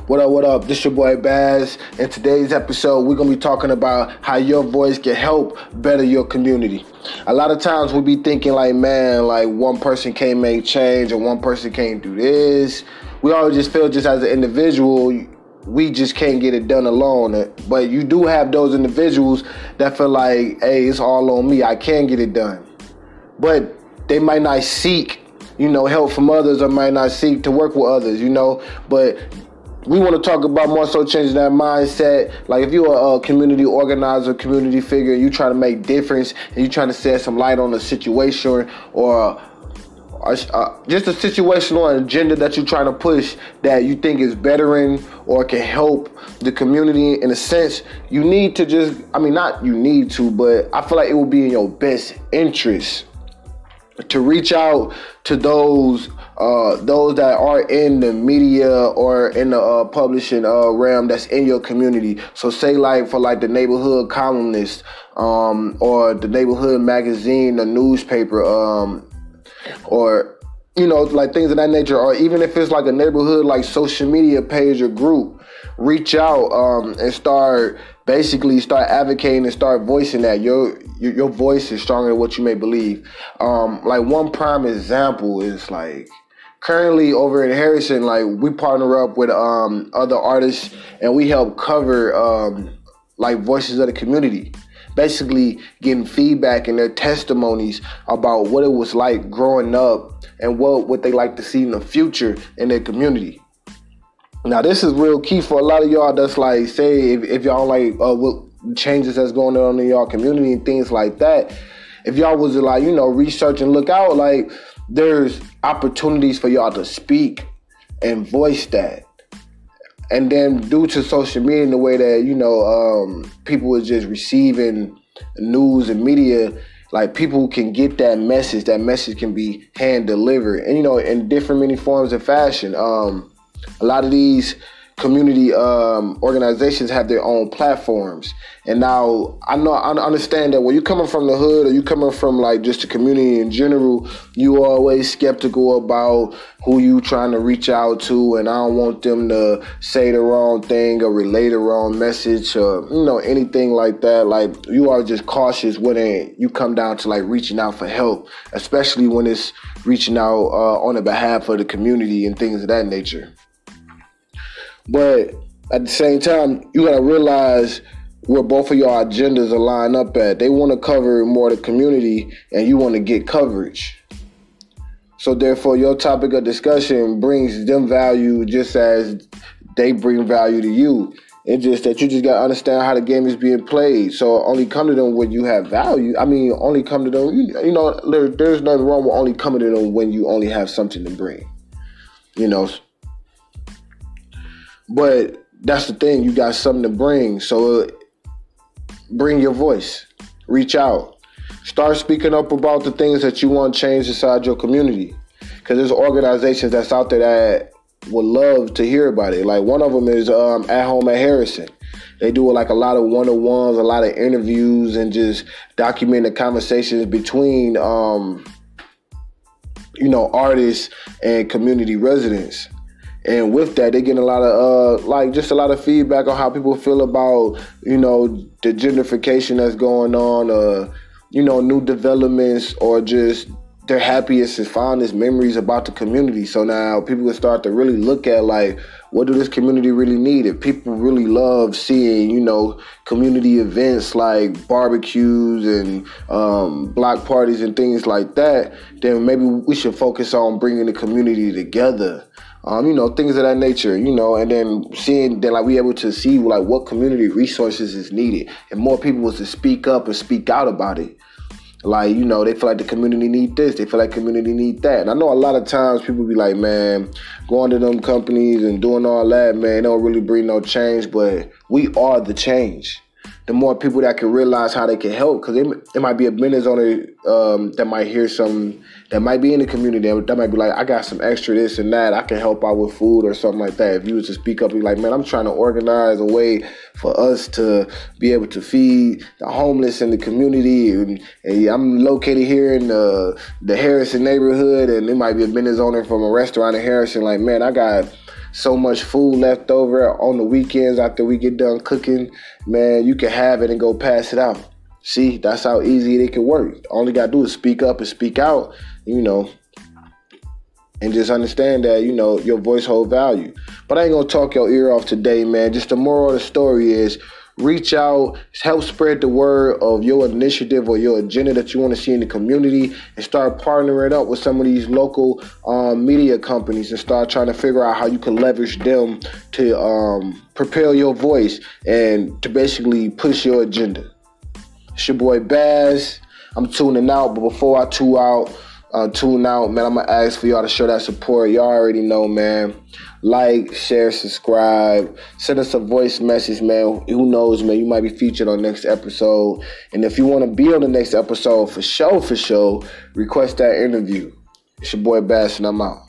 What up? This your boy Bazz. In today's episode, we're going to be talking about how your voice can help better your community. A lot of times we be thinking like, man, like one person can't make change or one person can't do this. We always just feel just as an individual, we just can't get it done alone. But you do have those individuals that feel like, hey, it's all on me. I can get it done. But they might not seek help from others, or might not seek to work with others, but we want to talk about more so changing that mindset. Like if you're a community organizer, community figure, you trying to make difference and you trying to shed some light on a situation or just a situation or an agenda that you're trying to push that you think is bettering or can help the community in a sense, you need to not you need to, but I feel like it will be in your best interest to reach out to those that are in the media or in the publishing realm that's in your community. So say like for like the neighborhood columnist or the neighborhood magazine, the newspaper, or like things of that nature, or even if it's like a neighborhood like social media page or group, reach out and start advocating and start voicing that your voice is stronger than what you may believe. Like one prime example is like currently over in Harrison, like we partner up with other artists and we help cover like voices of the community, basically getting feedback and their testimonies about what it was like growing up and what they like to see in the future in their community. Now, this is real key for a lot of y'all that's like, say, if y'all like what changes that's going on in y'all community and things like that. If y'all was to like, research and look out, like there's opportunities for y'all to speak and voice that. And then due to social media and the way that, people is just receiving news and media, like people can get that message. That message can be hand delivered and, in different many forms of fashion. A lot of these community organizations have their own platforms. And now I understand that when you're coming from the hood or you coming from like just the community in general, you are always skeptical about who you trying to reach out to. And I don't want them to say the wrong thing or relay the wrong message or, anything like that. Like you are just cautious when you come down to like reaching out for help, especially when it's reaching out on the behalf of the community and things of that nature. But at the same time, you got to realize where both of your agendas are lined up at. They want to cover more of the community and you want to get coverage. So therefore, your topic of discussion brings them value just as they bring value to you. It's just that you just got to understand how the game is being played. So only come to them when you have value. I mean, only come to them, there's nothing wrong with only coming to them when you only have something to bring, But that's the thing, you got something to bring. So bring your voice, reach out, start speaking up about the things that you want to change inside your community. Because there's organizations that's out there that would love to hear about it. Like one of them is At Home at Harrison. They do like a lot of one-on-ones, a lot of interviews, and just document the conversations between, artists and community residents. And with that, they get a lot of a lot of feedback on how people feel about, the gentrification that's going on, new developments, or just their happiest and fondest memories about the community. So now people will start to really look at like, what do this community really need? If people really love seeing, community events like barbecues and block parties and things like that, then maybe we should focus on bringing the community together. Things of that nature, and then seeing that, like, we able to see, like, what community resources is needed. And more people was to speak up and speak out about it. Like, they feel like the community need this. They feel like community need that. And I know a lot of times people be like, man, going to them companies and doing all that, man, don't really bring no change. But we are the change. The more people that can realize how they can help, because there might be a business owner that might hear something that might be in the community that might be like, I got some extra this and that. I can help out with food or something like that. If you was to speak up, be like, man, I'm trying to organize a way for us to be able to feed the homeless in the community. And I'm located here in the Harrison neighborhood, and there might be a business owner from a restaurant in Harrison. Like, man, I got so much food left over on the weekends after we get done cooking, man, you can have it and go pass it out. See, that's how easy it can work. All you got to do is speak up and speak out, and just understand that, your voice hold value. But I ain't going to talk your ear off today, man. Just the moral of the story is reach out, help spread the word of your initiative or your agenda that you want to see in the community, and start partnering up with some of these local media companies and start trying to figure out how you can leverage them to propel your voice and to basically push your agenda. It's your boy Bazz. I'm tuning out, but before I tune out, man, I'm going to ask for y'all to show that support. Y'all already know, man. Like, share, subscribe. Send us a voice message, man. Who knows, man? You might be featured on the next episode. And if you want to be on the next episode, for sure, request that interview. It's your boy Bass, and I'm out.